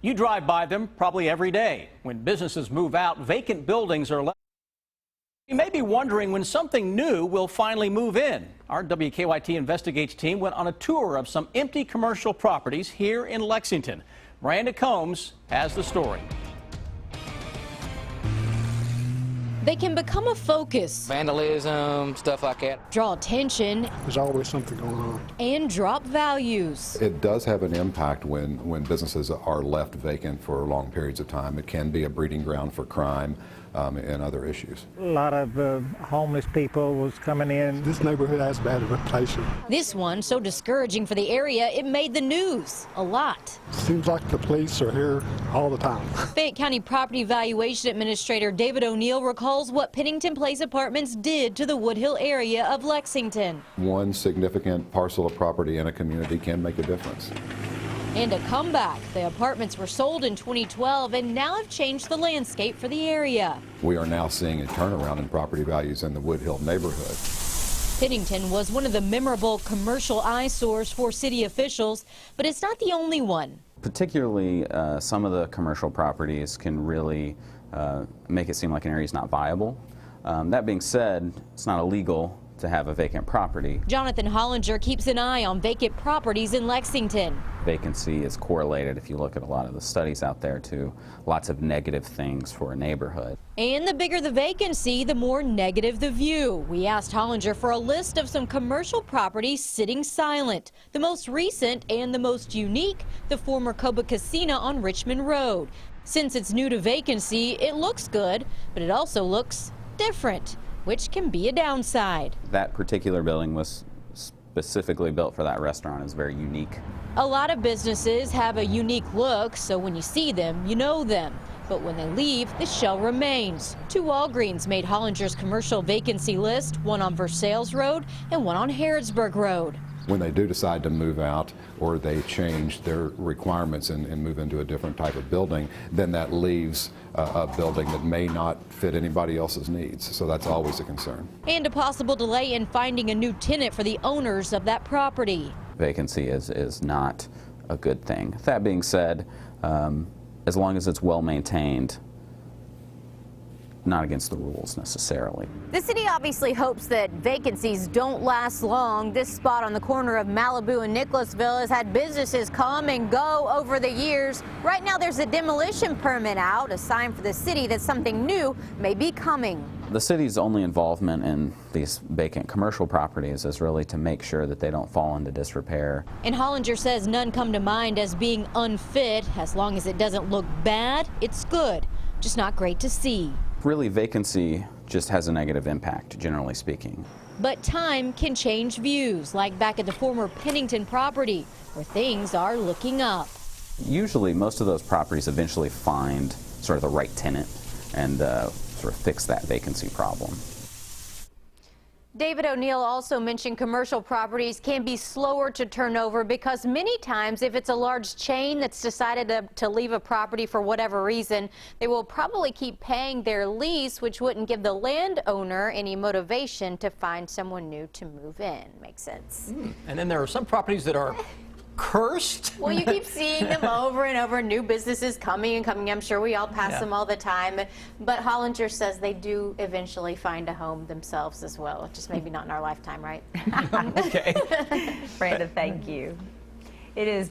You drive by them probably every day. When businesses move out, vacant buildings are left. You may be wondering when something new will finally move in. Our WKYT Investigates team went on a tour of some empty commercial properties here in Lexington. Miranda Combs has the story. They can become a focus, Vandalism, stuff like that. draw attention, There's always something going on. and drop values. It does have an impact when businesses are left vacant for long periods of time. It can be a breeding ground for crime and other issues. A lot of homeless people was coming in. This neighborhood has a bad reputation. This one so discouraging for the area, it made the news a lot. Seems like the police are here all the time. Fayette County Property Valuation Administrator David O'Neill recalls what Pennington Place Apartments did to the Woodhill area of Lexington. One significant parcel of property in a community can make a difference. And a comeback. The apartments were sold in 2012 and now have changed the landscape for the area. We are now seeing a turnaround in property values in the Woodhill neighborhood. Pennington was one of the memorable commercial eyesores for city officials, but it's not the only one. Particularly, some of the commercial properties can really make it seem like an area is not viable. That being said, it's not illegal to have a vacant property. Jonathan Hollinger keeps an eye on vacant properties in Lexington. Vacancy is correlated, if you look at a lot of the studies out there, to lots of negative things for a neighborhood. And the bigger the vacancy, the more negative the view. We asked Hollinger for a list of some commercial properties sitting silent. The most recent and the most unique, the former Coba Casino on Richmond Road. Since it's new to vacancy, it looks good, but it also looks different, which can be a downside. That particular building was specifically built for that restaurant. It's very unique. A lot of businesses have a unique look, so when you see them, you know them. But when they leave, the shell remains. Two Walgreens made Hollinger's commercial vacancy list, one on Versailles Road and one on Harrodsburg Road. When they do decide to move out or they change their requirements and move into a different type of building, then that leaves a building that may not fit anybody else's needs. So that's always a concern. And a possible delay in finding a new tenant for the owners of that property. Vacancy is not a good thing. That being said, as long as it's well maintained, not against the rules necessarily. The city obviously hopes that vacancies don't last long. This spot on the corner of Malibu and Nicholasville has had businesses come and go over the years. Right now there's a demolition permit out, a sign for the city that something new may be coming. The city's only involvement in these vacant commercial properties is really to make sure that they don't fall into disrepair. And Hollinger says none come to mind as being unfit. As long as it doesn't look bad, it's good, just not great to see. Really, vacancy just has a negative impact, generally speaking. But time can change views, like back at the former Pennington property, where things are looking up. Usually, most of those properties eventually find sort of the right tenant and sort of fix that vacancy problem. David O'Neill also mentioned commercial properties can be slower to turn over because many times if it's a large chain that's decided to leave a property for whatever reason, they will probably keep paying their lease, which wouldn't give the landowner any motivation to find someone new to move in. Makes sense. And then there are some properties that are cursed. Well, you keep seeing them over and over, new businesses coming and coming. I'm sure we all pass them all the time. But Hollinger says they do eventually find a home themselves as well, just maybe not in our lifetime, right? Okay. Brenda, thank you. It is